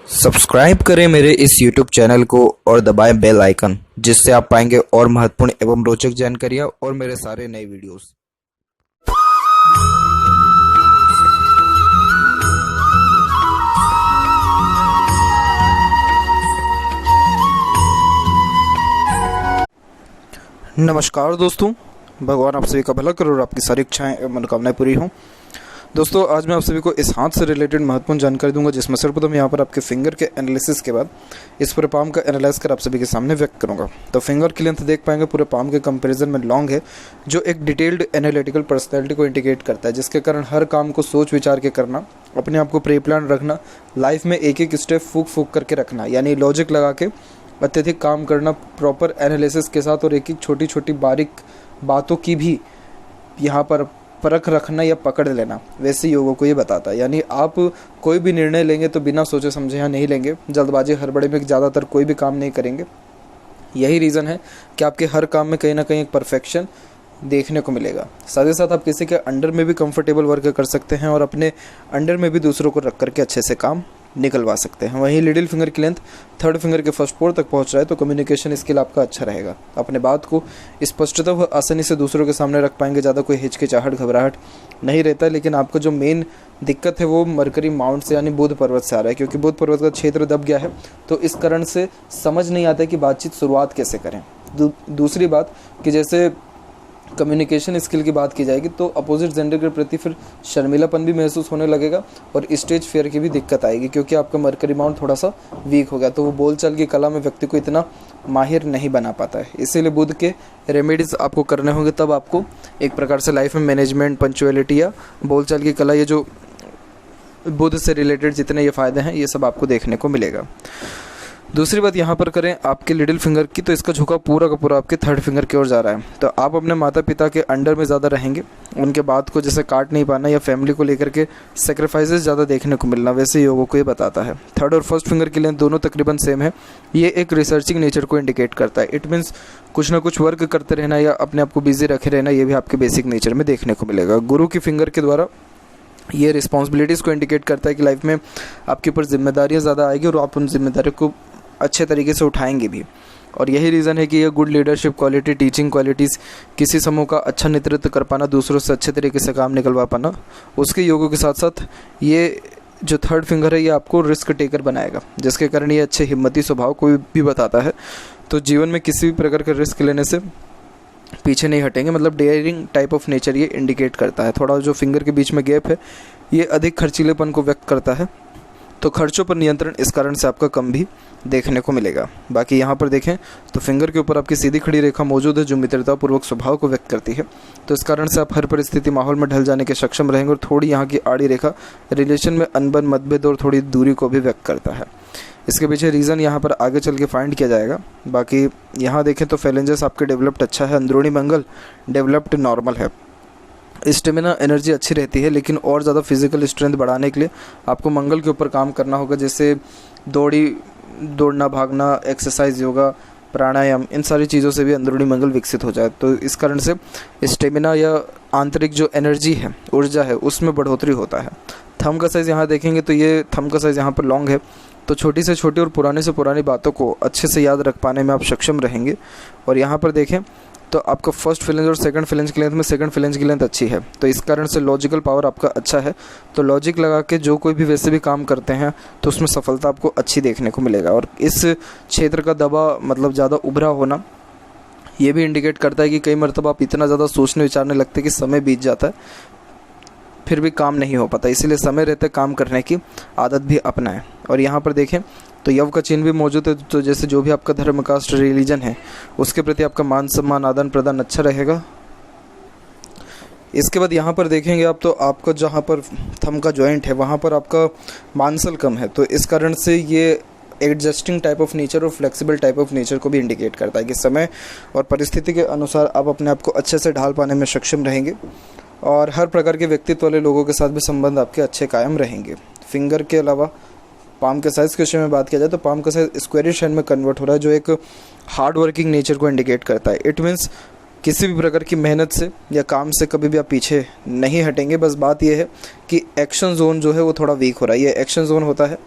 Subscribe करें मेरे इस YouTube चैनल को और दबाएं बेल आइकन, जिससे आप पाएंगे और महत्वपूर्ण एवं रोचक जानकारियां और मेरे सारे नए वीडियोस। नमस्कार दोस्तों, भगवान आप सभी का भला करे और आपकी सारी इच्छाएं एवं मनोकामनाएं पूरी हों। दोस्तों, आज मैं आप सभी को इस हाथ से रिलेटेड महत्वपूर्ण जानकारी दूंगा, जिसमें सर्वप्रथम यहाँ पर आपके फिंगर के एनालिसिस के बाद इस पूरे पाम का एनालाइज कर आप सभी के सामने व्यक्त करूंगा। तो फिंगर की लेंथ देख पाएंगे पूरे पाम के कंपैरिजन में लॉन्ग है, जो एक डिटेल्ड एनालिटिकल पर्सनैलिटी को इंडिकेट करता है, जिसके कारण हर काम को सोच विचार के करना, अपने आप को प्री प्लान रखना, लाइफ में एक एक स्टेप फूक करके रखना, यानी लॉजिक लगा के अत्यधिक काम करना प्रॉपर एनालिसिस के साथ, और एक एक छोटी छोटी बारीक बातों की भी यहाँ पर परख रखना या पकड़ लेना, वैसे योगों को ये बताता है। यानी आप कोई भी निर्णय लेंगे तो बिना सोचे समझे यहाँ नहीं लेंगे, जल्दबाजी हड़बड़ी में ज़्यादातर कोई भी काम नहीं करेंगे। यही रीज़न है कि आपके हर काम में कहीं ना कहीं एक परफेक्शन देखने को मिलेगा। साथ ही साथ आप किसी के अंडर में भी कंफर्टेबल वर्क कर सकते हैं और अपने अंडर में भी दूसरों को रख करके अच्छे से काम निकलवा सकते हैं। वहीं लिटिल फिंगर की लेंथ थर्ड फिंगर के फर्स्ट पोर तक पहुंच रहा है, तो कम्युनिकेशन स्किल आपका अच्छा रहेगा। अपने बात को स्पष्टता व आसानी से दूसरों के सामने रख पाएंगे, ज़्यादा कोई हिचकिचाहट घबराहट नहीं रहता है। लेकिन आपका जो मेन दिक्कत है वो मरकरी माउंट से यानी बुध पर्वत से आ रहा है, क्योंकि बुध पर्वत का क्षेत्र दब गया है, तो इस कारण से समझ नहीं आता है कि बातचीत शुरुआत कैसे करें। दूसरी बात कि जैसे कम्युनिकेशन स्किल की बात की जाएगी तो अपोजिट जेंडर के प्रति फिर शर्मिलापन भी महसूस होने लगेगा और स्टेज फियर की भी दिक्कत आएगी, क्योंकि आपका मरकरी माउंट थोड़ा सा वीक हो गया, तो वो बोलचाल की कला में व्यक्ति को इतना माहिर नहीं बना पाता है। इसीलिए बुध के रेमेडीज़ आपको करने होंगे, तब आपको एक प्रकार से लाइफ में मैनेजमेंट, पंक्चुअलिटी या बोलचाल की कला, ये जो बुध से रिलेटेड जितने ये फ़ायदे हैं, ये सब आपको देखने को मिलेगा। दूसरी बात यहाँ पर करें आपके लिटिल फिंगर की, तो इसका झुकाव पूरा का पूरा आपके थर्ड फिंगर की ओर जा रहा है। तो आप अपने माता पिता के अंडर में ज़्यादा रहेंगे, उनके बात को जैसे काट नहीं पाना या फैमिली को लेकर के सेक्रीफाइसेस ज़्यादा देखने को मिलना, वैसे योगों को ये बताता है। थर्ड और फर्स्ट फिंगर की लेंथ दोनों तकरीबन सेम है। ये एक रिसर्चिंग नेचर को इंडिकेट करता है। इट मीन्स कुछ ना कुछ वर्क करते रहना या अपने आप को बिजी रखे रहना, ये भी आपके बेसिक नेचर में देखने को मिलेगा। गुरु की फिंगर के द्वारा ये रिस्पॉन्सिबिलिटीज़ को इंडिकेट करता है कि लाइफ में आपके ऊपर जिम्मेदारियाँ ज़्यादा आएगी और आप उन जिम्मेदारियों को अच्छे तरीके से उठाएंगे भी। और यही रीज़न है कि ये good leadership quality, teaching qualities, किसी समूह का अच्छा नेतृत्व कर पाना, दूसरों से अच्छे तरीके से काम निकलवा पाना, उसके योगों के साथ साथ ये जो थर्ड फिंगर है ये आपको रिस्क टेकर बनाएगा, जिसके कारण ये अच्छे हिम्मती स्वभाव को भी बताता है। तो जीवन में किसी भी प्रकार का रिस्क लेने से पीछे नहीं हटेंगे, मतलब डेयरिंग टाइप ऑफ नेचर ये इंडिकेट करता है। थोड़ा जो फिंगर के बीच में गैप है ये अधिक खर्चीलेपन को व्यक्त करता है, तो खर्चों पर नियंत्रण इस कारण से आपका कम भी देखने को मिलेगा। बाकी यहाँ पर देखें तो फिंगर के ऊपर आपकी सीधी खड़ी रेखा मौजूद है, जो मित्रतापूर्वक स्वभाव को व्यक्त करती है, तो इस कारण से आप हर परिस्थिति माहौल में ढल जाने के सक्षम रहेंगे। और थोड़ी यहाँ की आड़ी रेखा रिलेशन में अनबन, मतभेद और थोड़ी दूरी को भी व्यक्त करता है। इसके पीछे रीज़न यहाँ पर आगे चल के फाइंड किया जाएगा। बाकी यहाँ देखें तो फेलेंजेस आपके डेवलप्ड अच्छा है, अंदरूनी मंगल डेवलप्ड नॉर्मल है, स्टेमिना एनर्जी अच्छी रहती है, लेकिन और ज़्यादा फिजिकल स्ट्रेंथ बढ़ाने के लिए आपको मंगल के ऊपर काम करना होगा, जैसे दौड़ना, भागना, एक्सरसाइज, योगा, प्राणायाम, इन सारी चीज़ों से भी अंदरूनी मंगल विकसित हो जाए, तो इस कारण से स्टेमिना या आंतरिक जो एनर्जी है, ऊर्जा है, उसमें बढ़ोतरी होता है। थंब का साइज़ यहाँ देखेंगे तो ये थंब का साइज़ यहाँ पर लॉन्ग है, तो छोटी से छोटी और पुराने से पुरानी बातों को अच्छे से याद रख पाने में आप सक्षम रहेंगे। और यहाँ पर देखें तो आपका फर्स्ट फिलेंज और सेकंड फिलेंज की लेंथ में सेकंड फिलेंज की लेंथ अच्छी है, तो इस कारण से लॉजिकल पावर आपका अच्छा है। तो लॉजिक लगा के जो कोई भी वैसे भी काम करते हैं तो उसमें सफलता आपको अच्छी देखने को मिलेगा। और इस क्षेत्र का दबा मतलब ज़्यादा उभरा होना ये भी इंडिकेट करता है कि कई मरतबा आप इतना ज़्यादा सोचने विचारने लगते हैं कि समय बीत जाता है, फिर भी काम नहीं हो पाता, इसीलिए समय रहते काम करने की आदत भी अपनाएं। और यहाँ पर देखें तो यव का चिन्ह भी मौजूद है, तो जैसे जो भी आपका धर्म, कास्ट, रिलीजन है उसके प्रति आपका मान सम्मान, आदान प्रदान अच्छा रहेगा। इसके बाद यहाँ पर देखेंगे आप तो आपका जहाँ पर थंब का जॉइंट है वहाँ पर आपका मांसल कम है, तो इस कारण से ये एडजस्टिंग टाइप ऑफ नेचर और फ्लेक्सिबल टाइप ऑफ नेचर को भी इंडिकेट करता है कि समय और परिस्थिति के अनुसार आप अपने आप को अच्छे से ढाल पाने में सक्षम रहेंगे और हर प्रकार के व्यक्तित्व वाले लोगों के साथ भी संबंध आपके अच्छे कायम रहेंगे। फिंगर के अलावा पाम के साइज़ के विषय में बात किया जाए तो पाम का साइज़ स्क्वायरिश हैंड में कन्वर्ट हो रहा है, जो एक हार्ड वर्किंग नेचर को इंडिकेट करता है। इट मीन्स किसी भी प्रकार की मेहनत से या काम से कभी भी आप पीछे नहीं हटेंगे। बस बात यह है कि एक्शन जोन जो है वो थोड़ा वीक हो रहा है। ये एक्शन जोन होता है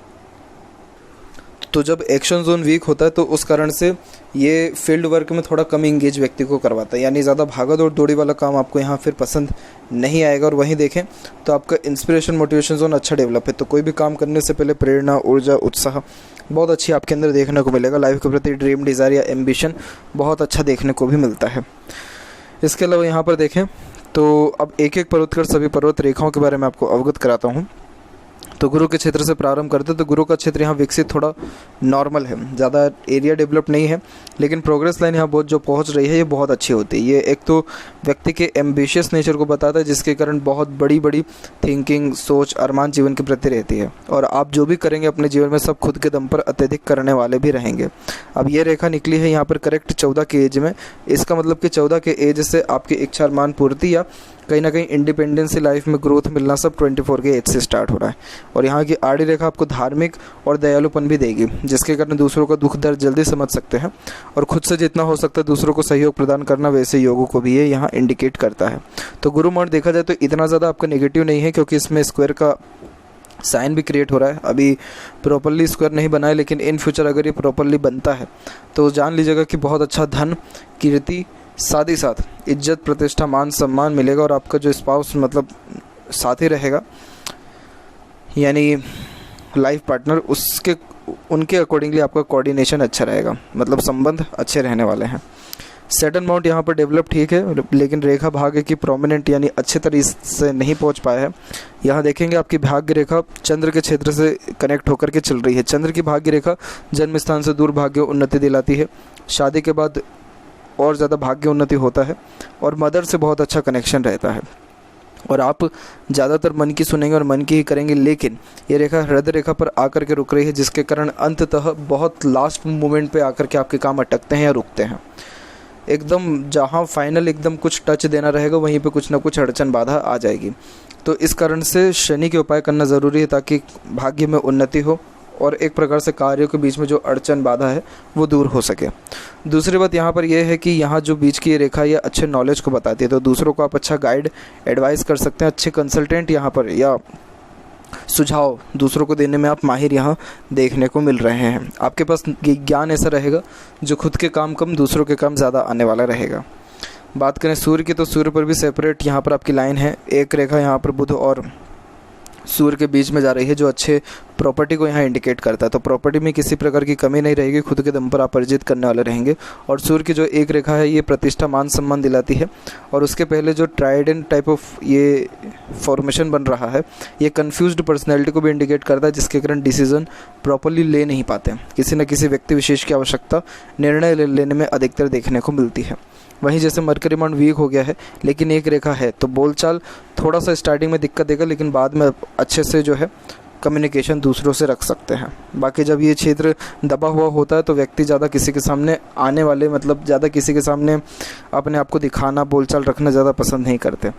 तो जब एक्शन जोन वीक होता है तो उस कारण से ये फील्ड वर्क में थोड़ा कम इंगेज व्यक्ति को करवाता है, यानी ज़्यादा भागा दौड़ दौड़ी वाला काम आपको यहाँ फिर पसंद नहीं आएगा। और वहीं देखें तो आपका इंस्पिरेशन मोटिवेशन जोन अच्छा डेवलप है, तो कोई भी काम करने से पहले प्रेरणा, ऊर्जा, उत्साह बहुत अच्छी आपके अंदर देखने को मिलेगा। लाइफ के प्रति ड्रीम, डिज़ायर या एम्बिशन बहुत अच्छा देखने को भी मिलता है। इसके अलावा यहाँ पर देखें तो अब एक एक पर्वत कर सभी पर्वत रेखाओं के बारे में आपको अवगत कराता हूँ। तो गुरु के क्षेत्र से प्रारंभ करते तो गुरु का क्षेत्र यहाँ विकसित थोड़ा नॉर्मल है, ज़्यादा एरिया डेवलप नहीं है, लेकिन प्रोग्रेस लाइन यहाँ बहुत जो पहुँच रही है ये बहुत अच्छी होती है। ये एक तो व्यक्ति के एम्बिशियस नेचर को बताता है, जिसके कारण बहुत बड़ी बड़ी थिंकिंग, सोच, अरमान जीवन के प्रति रहती है, और आप जो भी करेंगे अपने जीवन में सब खुद के दम पर अत्यधिक करने वाले भी रहेंगे। अब ये रेखा निकली है यहाँ पर करेक्ट 14 के एज में, इसका मतलब कि 14 के एज से आपकी इच्छा अरमान पूर्ति या कहीं ना कहीं इंडिपेंडेंसी, लाइफ में ग्रोथ मिलना सब 24 के एज से स्टार्ट हो रहा है। और यहाँ की आड़ी रेखा आपको धार्मिक और दयालुपन भी देगी, जिसके कारण दूसरों का दुख दर्द जल्दी समझ सकते हैं, और खुद से जितना हो सकता है दूसरों को सहयोग प्रदान करना, वैसे योगों को भी ये यहाँ इंडिकेट करता है। तो गुरु मार्ग देखा जाए तो इतना ज़्यादा आपका नेगेटिव नहीं है, क्योंकि इसमें स्क्वायर का साइन भी क्रिएट हो रहा है। अभी प्रॉपरली स्क्वायर नहीं बना है, लेकिन इन फ्यूचर अगर ये प्रॉपरली बनता है तो जान लीजिएगा कि बहुत अच्छा धन, कीर्ति, साथ ही साथ इज्जत, प्रतिष्ठा, मान सम्मान मिलेगा, और आपका जो स्पाउस मतलब साथी रहेगा यानी लाइफ पार्टनर, उनके अकॉर्डिंगली आपका कोऑर्डिनेशन अच्छा रहेगा, मतलब संबंध अच्छे रहने वाले हैं। सेटल माउंट यहाँ पर डेवलप ठीक है, लेकिन रेखा भाग्य की प्रोमिनेंट यानी अच्छे तरीके से नहीं पहुँच पाया है। यहाँ देखेंगे आपकी भाग्य रेखा चंद्र के क्षेत्र से कनेक्ट होकर के चल रही है। चंद्र की भाग्य रेखा जन्म स्थान से दूर भाग्य उन्नति दिलाती है, शादी के बाद और ज़्यादा भाग्य उन्नति होता है, और मदर से बहुत अच्छा कनेक्शन रहता है, और आप ज़्यादातर मन की सुनेंगे और मन की ही करेंगे। लेकिन ये रेखा हृदय रेखा पर आकर के रुक रही है, जिसके कारण अंततः बहुत लास्ट मोमेंट पे आकर के आपके काम अटकते हैं या रुकते हैं। एकदम जहाँ फाइनल एकदम कुछ टच देना रहेगा वहीं पे कुछ ना कुछ अड़चन बाधा आ जाएगी। तो इस कारण से शनि के उपाय करना ज़रूरी है, ताकि भाग्य में उन्नति हो और एक प्रकार से कार्यों के बीच में जो अड़चन बाधा है वो दूर हो सके। दूसरी बात यहाँ पर यह है कि यहाँ जो बीच की ये रेखा ये अच्छे नॉलेज को बताती है, तो दूसरों को आप अच्छा गाइड, एडवाइस कर सकते हैं। अच्छे कंसल्टेंट यहाँ पर या सुझाव दूसरों को देने में आप माहिर यहाँ देखने को मिल रहे हैं। आपके पास ज्ञान ऐसा रहेगा जो खुद के काम कम, दूसरों के काम ज़्यादा आने वाला रहेगा। बात करें सूर्य की, तो सूर्य पर भी सेपरेट यहाँ पर आपकी लाइन है। एक रेखा यहाँ पर बुध और सूर्य के बीच में जा रही है, जो अच्छे प्रॉपर्टी को यहाँ इंडिकेट करता है। तो प्रॉपर्टी में किसी प्रकार की कमी नहीं रहेगी, खुद के दम पर आप अर्जित करने वाले रहेंगे। और सूर्य की जो एक रेखा है ये प्रतिष्ठा, मान सम्मान दिलाती है। और उसके पहले जो ट्राइडेंट टाइप ऑफ ये फॉर्मेशन बन रहा है ये कंफ्यूज्ड पर्सनैलिटी को भी इंडिकेट करता है, जिसके कारण डिसीजन प्रॉपरली ले नहीं पाते। किसी न किसी व्यक्ति विशेष की आवश्यकता निर्णय लेने में अधिकतर देखने को मिलती है। वहीं जैसे मरकरी माउंट वीक हो गया है, लेकिन एक रेखा है, तो बोलचाल थोड़ा सा स्टार्टिंग में दिक्कत देगा, लेकिन बाद में अच्छे से जो है कम्युनिकेशन दूसरों से रख सकते हैं। बाकी जब ये क्षेत्र दबा हुआ होता है तो व्यक्ति ज़्यादा किसी के सामने आने वाले, मतलब ज़्यादा किसी के सामने अपने आप को दिखाना, बोलचाल रखना ज़्यादा पसंद नहीं करते।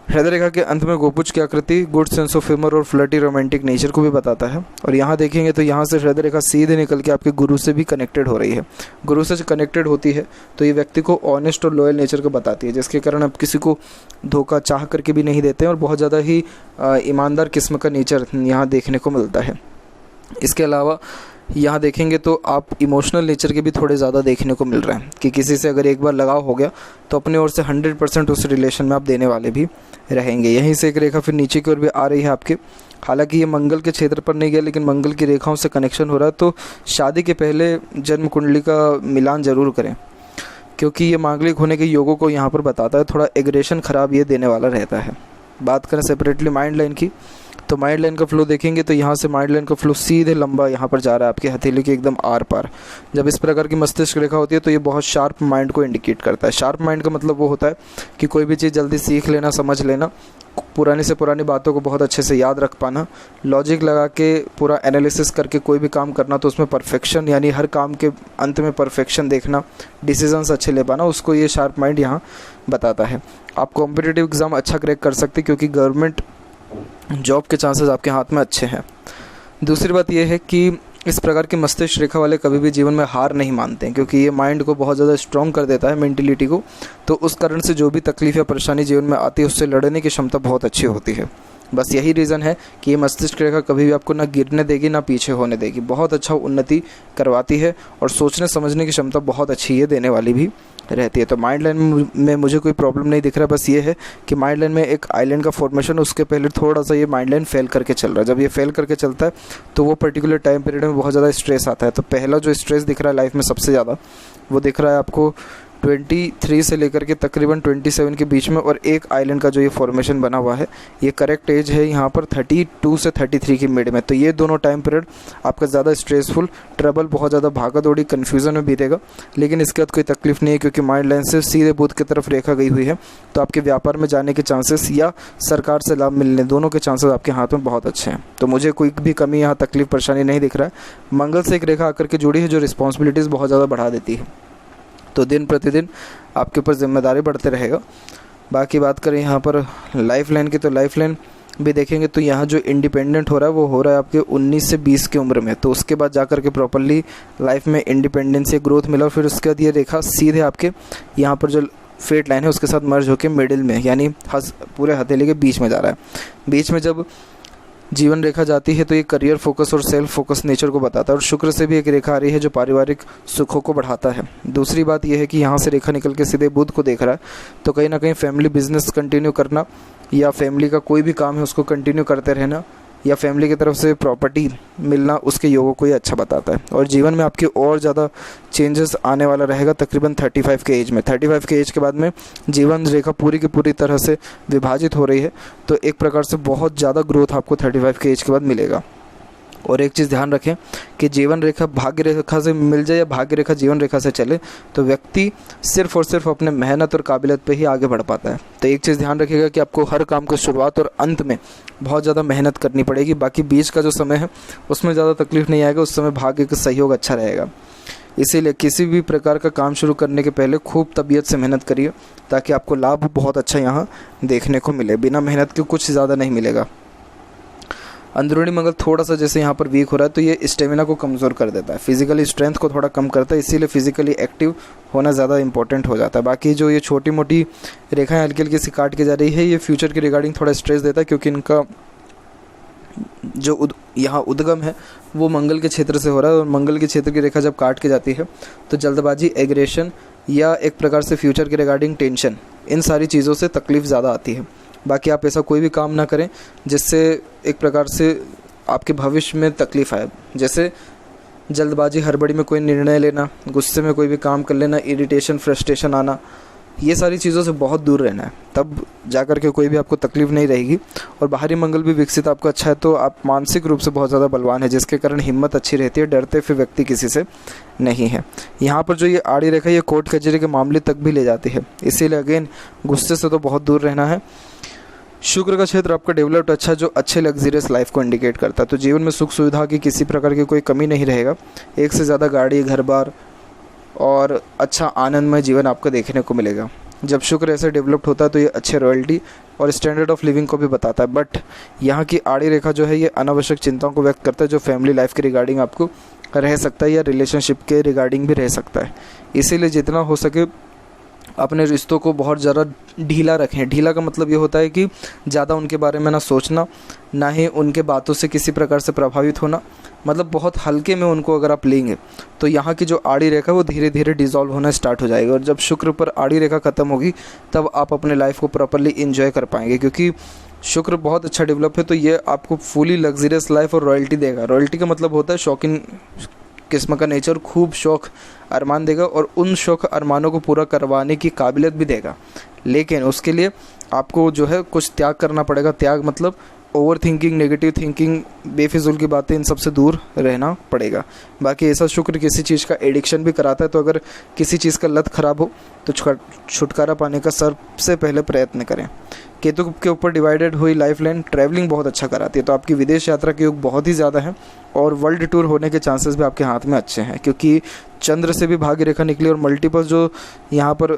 हृदय रेखा के अंत में गोपुज की आकृति गुड सेंस ऑफ ह्यूमर और फ्लर्टी रोमांटिक नेचर को भी बताता है। और यहाँ देखेंगे तो यहाँ से हृदय रेखा सीधे निकल के आपके गुरु से भी कनेक्टेड हो रही है। गुरु से कनेक्टेड होती है तो ये व्यक्ति को ऑनेस्ट और लॉयल नेचर को बताती है, जिसके कारण आप किसी को धोखा चाह करके भी नहीं देते हैं, और बहुत ज़्यादा ही ईमानदार किस्म का नेचर यहाँ देखने को मिलता है। इसके अलावा यहाँ देखेंगे तो आप इमोशनल नेचर के भी थोड़े ज़्यादा देखने को मिल रहे हैं, कि किसी से अगर एक बार लगाव हो गया तो अपने ओर से 100% उस रिलेशन में आप देने वाले भी रहेंगे। यहीं से एक रेखा फिर नीचे की ओर भी आ रही है आपके, हालांकि ये मंगल के क्षेत्र पर नहीं गया, लेकिन मंगल की रेखाओं से कनेक्शन हो रहा है। तो शादी के पहले जन्म कुंडली का मिलान ज़रूर करें, क्योंकि ये मांगलिक होने के योगों को यहाँ पर बताता है। थोड़ा एग्रेशन ख़राब ये देने वाला रहता है। बात करें सेपरेटली माइंड लाइन की, तो माइंड लाइन का फ्लो देखेंगे तो यहाँ से माइंड लाइन का फ्लो सीधे लंबा यहाँ पर जा रहा है आपके हथेली के एकदम आर पार। जब इस प्रकार की मस्तिष्क रेखा होती है तो ये बहुत शार्प माइंड को इंडिकेट करता है। शार्प माइंड का मतलब वो होता है कि कोई भी चीज़ जल्दी सीख लेना, समझ लेना, पुरानी से पुरानी बातों को बहुत अच्छे से याद रख पाना, लॉजिक लगा के पूरा एनालिसिस करके कोई भी काम करना, तो उसमें परफेक्शन यानी हर काम के अंत में परफेक्शन देखना, डिसीजंस अच्छे ले पाना, उसको ये शार्प माइंड यहाँ बताता है। आप कॉम्पिटिटिव एग्ज़ाम अच्छा क्रैक कर सकते क्योंकि गवर्नमेंट जॉब के चांसेस आपके हाथ में अच्छे हैं। दूसरी बात यह है कि इस प्रकार की मस्तिष्क रेखा वाले कभी भी जीवन में हार नहीं मानते हैं, क्योंकि ये माइंड को बहुत ज़्यादा स्ट्रॉन्ग कर देता है, मेंटलिटी को। तो उस कारण से जो भी तकलीफ या परेशानी जीवन में आती है उससे लड़ने की क्षमता बहुत अच्छी होती है। बस यही रीज़न है कि ये मस्तिष्क रेखा कभी भी आपको ना गिरने देगी ना पीछे होने देगी, बहुत अच्छा उन्नति करवाती है और सोचने समझने की क्षमता बहुत अच्छी ये देने वाली भी रहती है। तो माइंड लाइन में मुझे कोई प्रॉब्लम नहीं दिख रहा, बस ये है कि माइंड लाइन में एक आइलैंड का फॉर्मेशन, उसके पहले थोड़ा सा ये माइंड लाइन फेल करके चल रहा है। जब ये फेल करके चलता है तो वो पर्टिकुलर टाइम पीरियड में बहुत ज़्यादा स्ट्रेस आता है। तो पहला जो स्ट्रेस दिख रहा है लाइफ में सबसे ज़्यादा, वो दिख रहा है आपको 23 से लेकर के तकरीबन 27 के बीच में, और एक आइलैंड का जो ये फॉर्मेशन बना हुआ है, ये करेक्ट एज है यहाँ पर 32 से 33 की मिड में। तो ये दोनों टाइम पीरियड आपका ज़्यादा स्ट्रेसफुल, ट्रबल, बहुत ज़्यादा भागा दौड़ी, कन्फ्यूज़न में बीतेगा। लेकिन इसके बाद कोई तकलीफ नहीं है, क्योंकि माइंड लाइन से सीधे बुध की तरफ रेखा गई हुई है। तो आपके व्यापार में जाने के चांसेस या सरकार से लाभ मिलने, दोनों के चांसेस आपके हाथ में बहुत अच्छे हैं। तो मुझे कोई भी कमी यहाँ तकलीफ परेशानी नहीं दिख रहा है। मंगल से एक रेखा आकर के जुड़ी है जो रिस्पॉन्सिबिलिटीज़ बहुत ज़्यादा बढ़ा देती है। तो दिन प्रतिदिन आपके ऊपर जिम्मेदारी बढ़ते रहेगा। बाकी बात करें यहाँ पर लाइफ लाइन की, तो लाइफ लाइन भी देखेंगे तो यहाँ जो इंडिपेंडेंट हो रहा है वो हो रहा है आपके 19 से 20 की उम्र में। तो उसके बाद जाकर के प्रॉपरली लाइफ में इंडिपेंडेंस या ग्रोथ मिला, और फिर उसके बाद ये रेखा सीधे आपके यहाँ पर जो फेट लाइन है उसके साथ मर्ज होकर मिडिल में, यानी पूरे हथेली के बीच में जा रहा है। बीच में जब जीवन रेखा जाती है तो ये करियर फोकस और सेल्फ फोकस नेचर को बताता है। और शुक्र से भी एक रेखा आ रही है जो पारिवारिक सुखों को बढ़ाता है। दूसरी बात यह है कि यहाँ से रेखा निकल के सीधे बुध को देख रहा है, तो कहीं ना कहीं फैमिली बिजनेस कंटिन्यू करना, या फैमिली का कोई भी काम है उसको कंटिन्यू करते रहना, या फैमिली की तरफ से प्रॉपर्टी मिलना, उसके योगों को ये अच्छा बताता है। और जीवन में आपके और ज़्यादा चेंजेस आने वाला रहेगा तकरीबन 35 के एज में। 35 के एज के बाद में जीवन रेखा पूरी की पूरी तरह से विभाजित हो रही है। तो एक प्रकार से बहुत ज़्यादा ग्रोथ आपको 35 के एज के बाद मिलेगा। और एक चीज़ ध्यान रखें कि जीवन रेखा भाग्य रेखा से मिल जाए या भाग्य रेखा जीवन रेखा से चले, तो व्यक्ति सिर्फ और सिर्फ अपने मेहनत और काबिलियत पे ही आगे बढ़ पाता है। तो एक चीज़ ध्यान रखिएगा कि आपको हर काम को शुरुआत और अंत में बहुत ज़्यादा मेहनत करनी पड़ेगी। बाकी बीच का जो समय है उसमें ज़्यादा तकलीफ नहीं आएगा, उस समय भाग्य का सहयोग अच्छा रहेगा। इसीलिए किसी भी प्रकार का काम शुरू करने के पहले खूब तबीयत से मेहनत करिए, ताकि आपको लाभ बहुत अच्छा यहाँ देखने को मिले। बिना मेहनत के कुछ ज़्यादा नहीं मिलेगा। अंदरूनी मंगल थोड़ा सा जैसे यहाँ पर वीक हो रहा है, तो ये स्टेमिना को कमज़ोर कर देता है, फिजिकली स्ट्रेंथ को थोड़ा कम करता है। इसीलिए फिजिकली एक्टिव होना ज़्यादा इंपॉर्टेंट हो जाता है। बाकी जो ये छोटी मोटी रेखाएं हल्की हल्की सी काट के जा रही है, ये फ्यूचर के रिगार्डिंग थोड़ा स्ट्रेस देता है, क्योंकि इनका जो यहाँ उद्गम है वो मंगल के क्षेत्र से हो रहा है। और मंगल के क्षेत्र की रेखा जब काट के जाती है तो जल्दबाजी, एग्रेशन, या एक प्रकार से फ्यूचर के रिगार्डिंग टेंशन, इन सारी चीज़ों से तकलीफ़ ज़्यादा आती है। बाकी आप ऐसा कोई भी काम ना करें जिससे एक प्रकार से आपके भविष्य में तकलीफ़ आए। जैसे जल्दबाजी, हड़बड़ी में कोई निर्णय लेना, गुस्से में कोई भी काम कर लेना, इरिटेशन, फ्रस्ट्रेशन आना, ये सारी चीज़ों से बहुत दूर रहना है। तब जाकर के कोई भी आपको तकलीफ़ नहीं रहेगी। और बाहरी मंगल भी विकसित आपका अच्छा है, तो आप मानसिक रूप से बहुत ज़्यादा बलवान है, जिसके कारण हिम्मत अच्छी रहती है। डरते फिर व्यक्ति किसी से नहीं है। यहाँ पर जो ये आड़ी रेखा, ये कोर्ट कचहरी के मामले तक भी ले जाती है। इसीलिए अगेन गुस्से से तो बहुत दूर रहना है। शुक्र का क्षेत्र आपका डेवलप्ड अच्छा, जो अच्छे लग्जरियस लाइफ को इंडिकेट करता है। तो जीवन में सुख सुविधा की किसी प्रकार की कोई कमी नहीं रहेगा। एक से ज़्यादा गाड़ी, घर बार और अच्छा आनंदमय जीवन आपको देखने को मिलेगा। जब शुक्र ऐसे डेवलप्ड होता है तो ये अच्छे रॉयल्टी और स्टैंडर्ड ऑफ लिविंग को भी बताता है। बट यहाँ की आड़ी रेखा जो है ये अनावश्यक चिंताओं को व्यक्त करता है, जो फैमिली लाइफ के रिगार्डिंग आपको रह सकता है या रिलेशनशिप के रिगार्डिंग भी रह सकता है। इसीलिए जितना हो सके अपने रिश्तों को बहुत ज़्यादा ढीला रखें। ढीला का मतलब ये होता है कि ज़्यादा उनके बारे में ना सोचना, ना ही उनके बातों से किसी प्रकार से प्रभावित होना। मतलब बहुत हल्के में उनको अगर आप लेंगे तो यहाँ की जो आड़ी रेखा वो धीरे धीरे डिज़ोल्व होना स्टार्ट हो जाएगी। और जब शुक्र पर आड़ी रेखा ख़त्म होगी तब आप अपने लाइफ को प्रॉपरली इन्जॉय कर पाएंगे, क्योंकि शुक्र बहुत अच्छा डेवलप है। तो ये आपको फुली लग्जरियस लाइफ और रॉयल्टी देगा। रॉयल्टी का मतलब होता है शौकीन किस्म का नेचर, खूब शौक़ अरमान देगा और उन शौक़ अरमानों को पूरा करवाने की काबिलियत भी देगा। लेकिन उसके लिए आपको जो है कुछ त्याग करना पड़ेगा। त्याग मतलब ओवर थिंकिंग, नेगेटिव थिंकिंग, बेफिजुल की बातें, इन सब से दूर रहना पड़ेगा। बाकी ऐसा शुक्र किसी चीज़ का एडिक्शन भी कराता है। तो अगर किसी चीज़ का लत ख़राब हो तो छुटकारा पाने का सबसे पहले प्रयत्न करें। केतु के ऊपर डिवाइडेड हुई लाइफ लाइन ट्रैवलिंग बहुत अच्छा कराती है। तो आपकी विदेश यात्रा के योग बहुत ही ज़्यादा है और वर्ल्ड टूर होने के चांसेस भी आपके हाथ में अच्छे हैं, क्योंकि चंद्र से भी भाग्य रेखा निकली और मल्टीपल जो यहाँ पर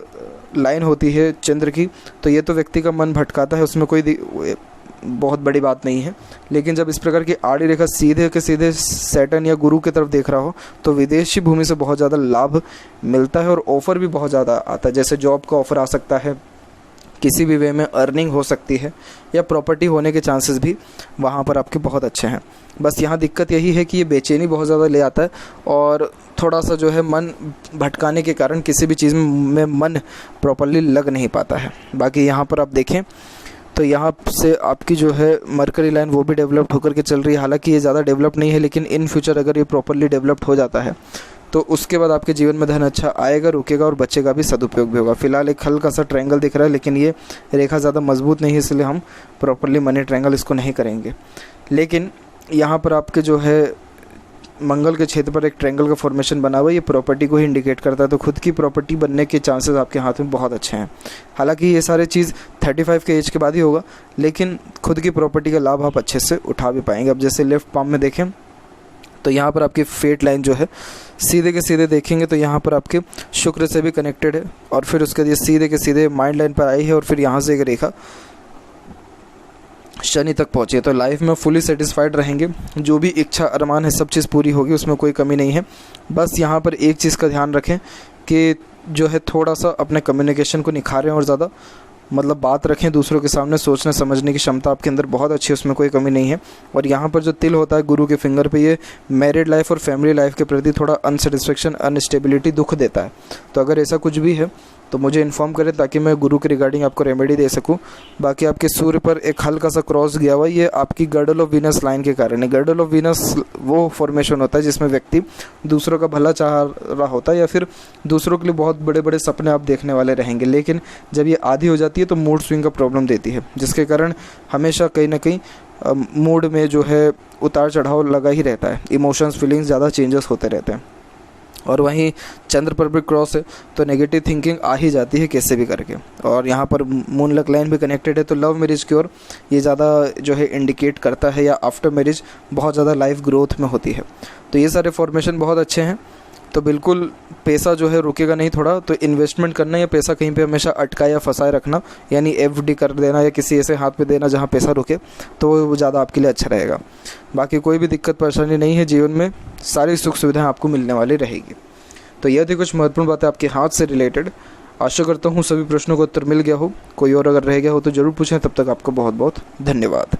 लाइन होती है चंद्र की, तो ये तो व्यक्ति का मन भटकाता है, उसमें कोई बहुत बड़ी बात नहीं है। लेकिन जब इस प्रकार की आड़ी रेखा सीधे के सीधे सैटर्न या गुरु की तरफ देख रहा हो तो विदेशी भूमि से बहुत ज़्यादा लाभ मिलता है और ऑफ़र भी बहुत ज़्यादा आता है। जैसे जॉब का ऑफ़र आ सकता है, किसी भी वे में अर्निंग हो सकती है या प्रॉपर्टी होने के चांसेस भी वहाँ पर आपके बहुत अच्छे हैं। बस यहाँ दिक्कत यही है कि ये बेचैनी बहुत ज़्यादा ले आता है और थोड़ा सा जो है मन भटकाने के कारण किसी भी चीज़ में मन प्रॉपर्ली लग नहीं पाता है। बाकी यहाँ पर आप देखें तो यहाँ से आपकी जो है मरकरी लाइन वो भी डेवलप्ड होकर के चल रही है। हालांकि ये ज़्यादा डेवलप नहीं है, लेकिन इन फ्यूचर अगर ये प्रॉपर्ली डेवलप्ड हो जाता है तो उसके बाद आपके जीवन में धन अच्छा आएगा, रुकेगा और बच्चे का भी सदुपयोग भी होगा। फिलहाल एक हल्का सा ट्रायंगल दिख रहा है, लेकिन ये रेखा ज़्यादा मजबूत नहीं है, इसलिए हम प्रॉपर्ली मनी ट्रायंगल इसको नहीं करेंगे। लेकिन यहाँ पर आपके जो है मंगल के क्षेत्र पर एक ट्रायंगल का फॉर्मेशन बना हुआ है, ये प्रॉपर्टी को ही इंडिकेट करता है, तो खुद की प्रॉपर्टी बनने के चांसेस आपके हाथ में बहुत अच्छे हैं। हालांकि ये सारे चीज़ 35 के एज के बाद ही होगा, लेकिन खुद की प्रॉपर्टी का लाभ आप अच्छे से उठा भी पाएंगे। अब जैसे लेफ्ट पाम में देखें तो यहाँ पर आपकी फेट लाइन जो है सीधे के सीधे देखेंगे तो यहाँ पर आपके शुक्र से भी कनेक्टेड है, और फिर उसके लिए सीधे के सीधे माइंड लाइन पर आई है, और फिर यहाँ से एक रेखा शनि तक पहुँची है। तो लाइफ में फुली सेटिस्फाइड रहेंगे, जो भी इच्छा अरमान है सब चीज़ पूरी होगी, उसमें कोई कमी नहीं है। बस यहाँ पर एक चीज़ का ध्यान रखें कि जो है थोड़ा सा अपने कम्युनिकेशन को निखारें और ज़्यादा मतलब बात रखें दूसरों के सामने, सोचने समझने की क्षमता आपके अंदर बहुत अच्छी है, उसमें कोई कमी नहीं है। और यहाँ पर जो तिल होता है गुरु के फिंगर पे, ये मैरिड लाइफ और फैमिली लाइफ के प्रति थोड़ा अनसेटिस्फेक्शन, अनस्टेबिलिटी, दुख देता है। तो अगर ऐसा कुछ भी है तो मुझे इन्फॉर्म करें ताकि मैं गुरु के रिगार्डिंग आपको रेमेडी दे सकूं। बाकी आपके सूर्य पर एक हल्का सा क्रॉस गया हुआ है, ये आपकी गर्डल ऑफ वीनस लाइन के कारण है। गर्डल ऑफ वीनस वो फॉर्मेशन होता है जिसमें व्यक्ति दूसरों का भला चाह रहा होता है या फिर दूसरों के लिए बहुत बड़े बड़े सपने आप देखने वाले रहेंगे, लेकिन जब ये आधी हो जाती है तो मूड स्विंग का प्रॉब्लम देती है, जिसके कारण हमेशा कहीं ना कहीं मूड में जो है उतार चढ़ाव लगा ही रहता है, इमोशंस फीलिंग्स ज़्यादा चेंजेस होते रहते हैं। और वहीं चंद्र पर भी क्रॉस है तो नेगेटिव थिंकिंग आ ही जाती है कैसे भी करके। और यहाँ पर मून लक लाइन भी कनेक्टेड है, तो लव मैरिज की ओर ये ज़्यादा जो है इंडिकेट करता है, या आफ्टर मैरिज बहुत ज़्यादा लाइफ ग्रोथ में होती है। तो ये सारे फॉर्मेशन बहुत अच्छे हैं। तो बिल्कुल पैसा जो है रुकेगा नहीं, थोड़ा तो इन्वेस्टमेंट करना या पैसा कहीं पे हमेशा अटका या फंसाए रखना, यानी एफडी कर देना या किसी ऐसे हाथ पे देना जहाँ पैसा रुके, तो वो ज़्यादा आपके लिए अच्छा रहेगा। बाकी कोई भी दिक्कत परेशानी नहीं है, जीवन में सारी सुख सुविधाएं आपको मिलने वाली रहेगी। तो यह थी कुछ महत्वपूर्ण बातें आपके हाथ से रिलेटेड। आशा करता हूँ सभी प्रश्नों का उत्तर मिल गया हो। कोई और अगर रह गया हो तो ज़रूर पूछें। तब तक आपको बहुत बहुत धन्यवाद।